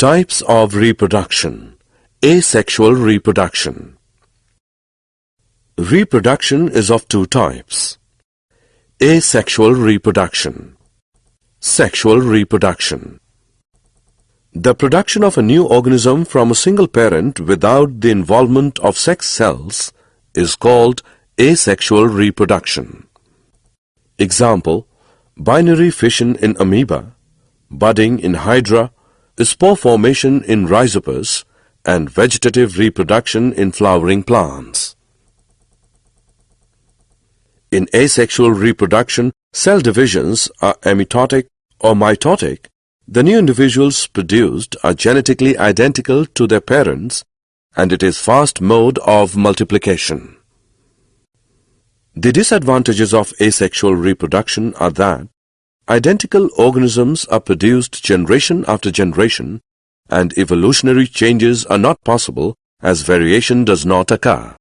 Types of reproduction. Asexual reproduction. Reproduction is of two types. Asexual reproduction. Sexual reproduction. The production of a new organism from a single parent without the involvement of sex cells is called asexual reproduction. Example: binary fission in amoeba, budding in hydra, spore formation in rhizopus, and vegetative reproduction in flowering plants. In asexual reproduction, cell divisions are amitotic or mitotic. The new individuals produced are genetically identical to their parents, and it is fast mode of multiplication. The disadvantages of asexual reproduction are that identical organisms are produced generation after generation, and evolutionary changes are not possible as variation does not occur.